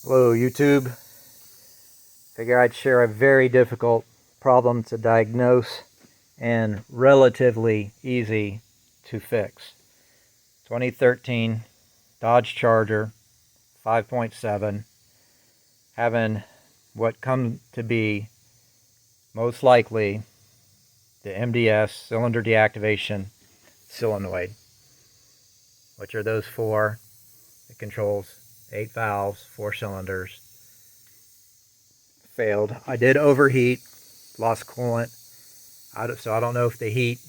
Hello YouTube. Figure I'd share a very difficult problem to diagnose and relatively easy to fix. 2013 Dodge Charger 5.7 having what come to be most likely the MDS cylinder deactivation solenoid, which are those four. It controls 8 valves, 4 cylinders. Failed. I did overheat, lost coolant, so I don't know if the heat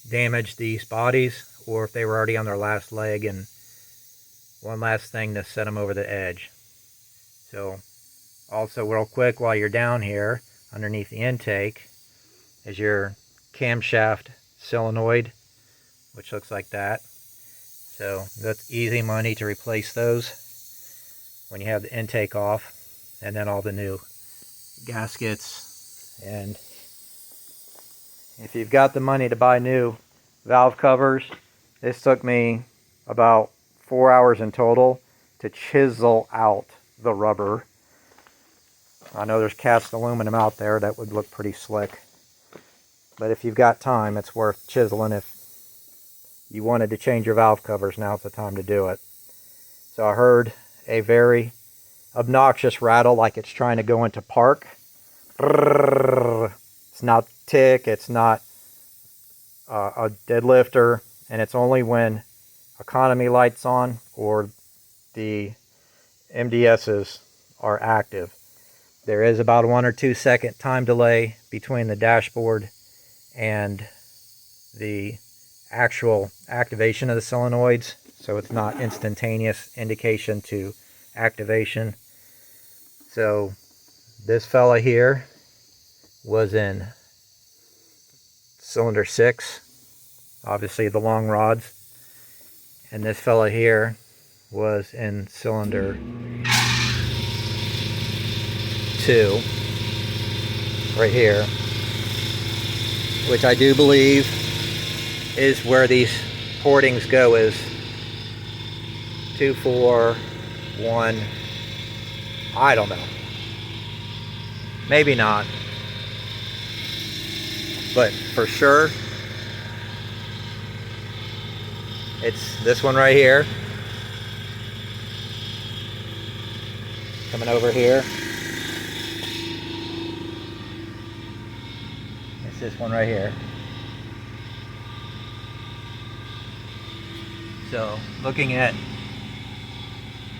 damaged these bodies or if they were already on their last leg and one last thing to set them over the edge. So also real quick, while you're down here underneath the intake is your camshaft solenoid, which looks like that. So that's easy money to replace those when you have the intake off, and then all the new gaskets. And if you've got the money to buy new valve covers, this took me about 4 hours in total to chisel out the rubber. I know there's cast aluminum out there that would look pretty slick, but if you've got time, it's worth chiseling. If you wanted to change your valve covers, now's the time to do it. So I heard a very obnoxious rattle like it's trying to go into park. It's not tick, it's not a deadlifter, and it's only when economy lights on or the MDSs are active. There is about a 1 or 2 second time delay between the dashboard and the actual activation of the solenoids, so it's not instantaneous indication to activation. So this fella here was in cylinder 6, obviously the long rods, and this fella here was in cylinder 2 right here, which I do believe is where these portings go, is 2, 4, 1, I don't know, maybe not, but for sure it's this one right here, coming over here. It's this one right here. So looking at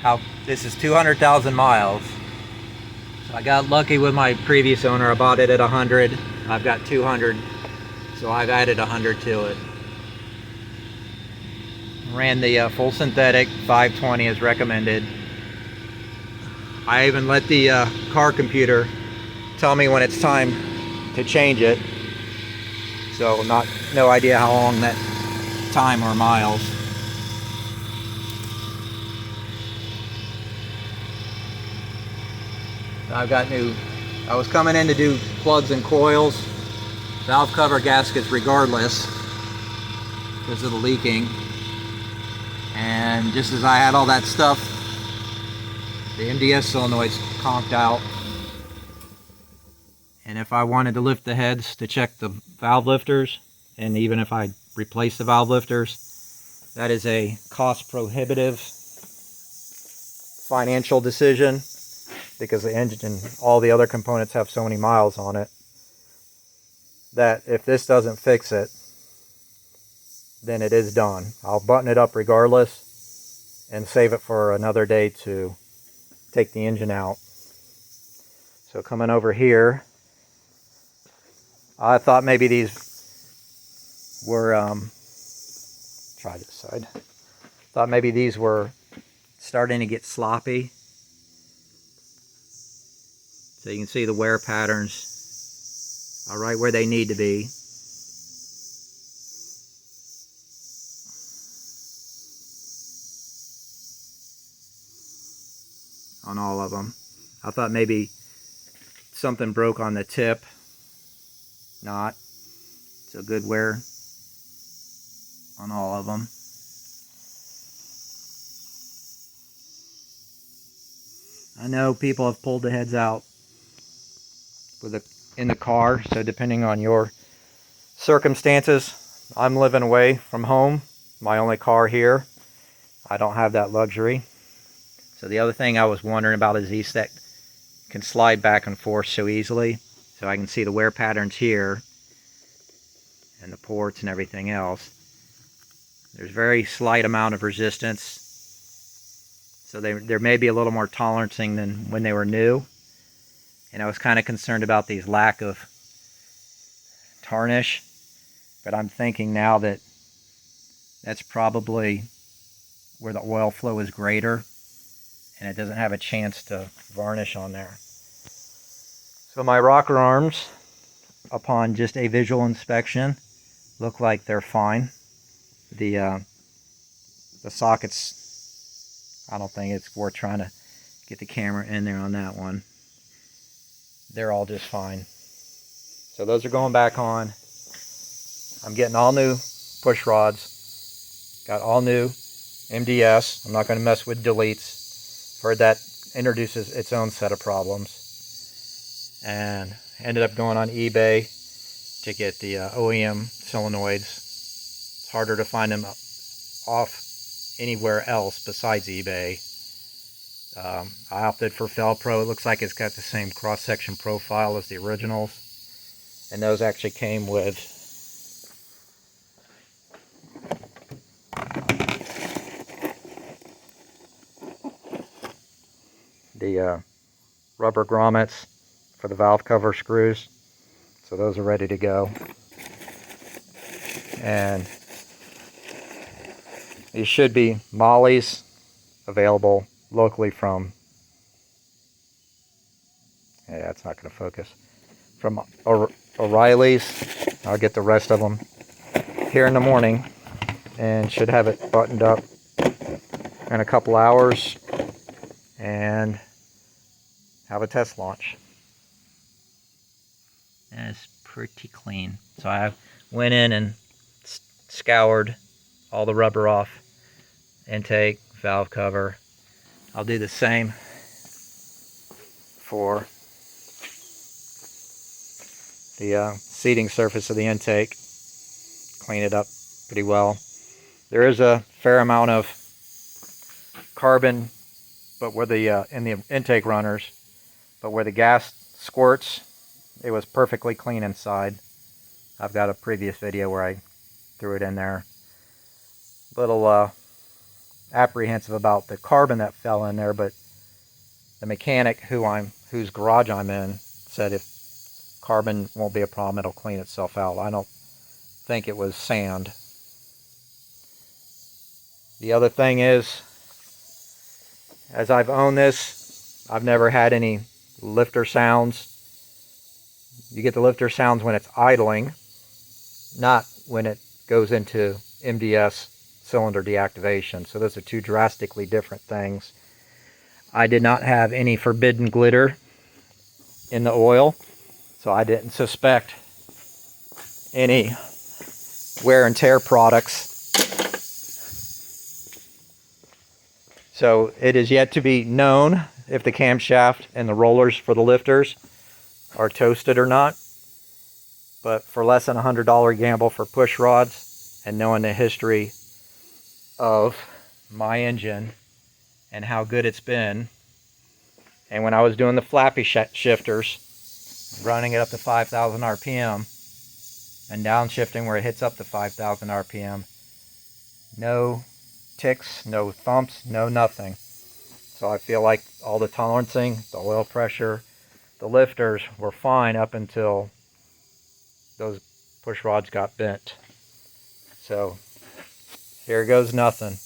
how this is 200,000 miles. So I got lucky with my previous owner. I bought it at 100. I've got 200, so I've added 100 to it. Ran the full synthetic 520 as recommended. I even let the car computer tell me when it's time to change it. So no idea how long that time or miles. I've got I was coming in to do plugs and coils, valve cover gaskets regardless because of the leaking. And just as I had all that stuff, the MDS solenoids conked out. And if I wanted to lift the heads to check the valve lifters, and even if I replace the valve lifters, that is a cost prohibitive financial decision, because the engine and all the other components have so many miles on it that if this doesn't fix it, then it is done. I'll button it up regardless and save it for another day to take the engine out. So coming over here, I thought maybe these were, try this side, thought maybe these were starting to get sloppy. So you can see the wear patterns are right where they need to be. On all of them. I thought maybe something broke on the tip. Not. It's a good wear on all of them. I know people have pulled the heads out in the car, so depending on your circumstances, I'm living away from home, my only car here. I don't have that luxury. So the other thing I was wondering about is these that can slide back and forth so easily. So I can see the wear patterns here and the ports and everything else. There's very slight amount of resistance. So there may be a little more tolerancing than when they were new. And I was kind of concerned about these lack of tarnish. But I'm thinking now that that's probably where the oil flow is greater and it doesn't have a chance to varnish on there. So my rocker arms, upon just a visual inspection, look like they're fine. The sockets, I don't think it's worth trying to get the camera in there on that one. They're all just fine. So those are going back on. I'm getting all new push rods. Got all new MDS. I'm not going to mess with deletes. Heard that introduces its own set of problems. And ended up going on eBay to get the OEM solenoids. It's harder to find them off anywhere else besides eBay. I opted for Felpro. It looks like it's got the same cross-section profile as the originals. And those actually came with the rubber grommets for the valve cover screws. So those are ready to go. And these should be mollies available locally from, yeah, it's not going to focus, from O'Reilly's. I'll get the rest of them here in the morning and should have it buttoned up in a couple hours and have a test launch. And it's pretty clean. So I went in and scoured all the rubber off, intake, valve cover. I'll do the same for the seating surface of the intake. Clean it up pretty well. There is a fair amount of carbon, but where the in the intake runners, but where the gas squirts, it was perfectly clean inside. I've got a previous video where I threw it in there. Little apprehensive about the carbon that fell in there, but the mechanic whose garage I'm in said if carbon won't be a problem, it'll clean itself out. I don't think it was sand. The other thing is, as I've owned this, I've never had any lifter sounds. You get the lifter sounds when it's idling, not when it goes into MDS cylinder deactivation. So those are two drastically different things. I did not have any forbidden glitter in the oil, so I didn't suspect any wear and tear products. So it is yet to be known if the camshaft and the rollers for the lifters are toasted or not. But for less than $100 gamble for push rods, and knowing the history of my engine and how good it's been, and when I was doing the flappy shifters, running it up to 5,000 RPM and downshifting where it hits up to 5,000 RPM, no ticks, no thumps, no nothing. So I feel like all the tolerancing, the oil pressure, the lifters were fine up until those push rods got bent. So here goes nothing.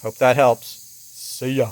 Hope that helps. See ya.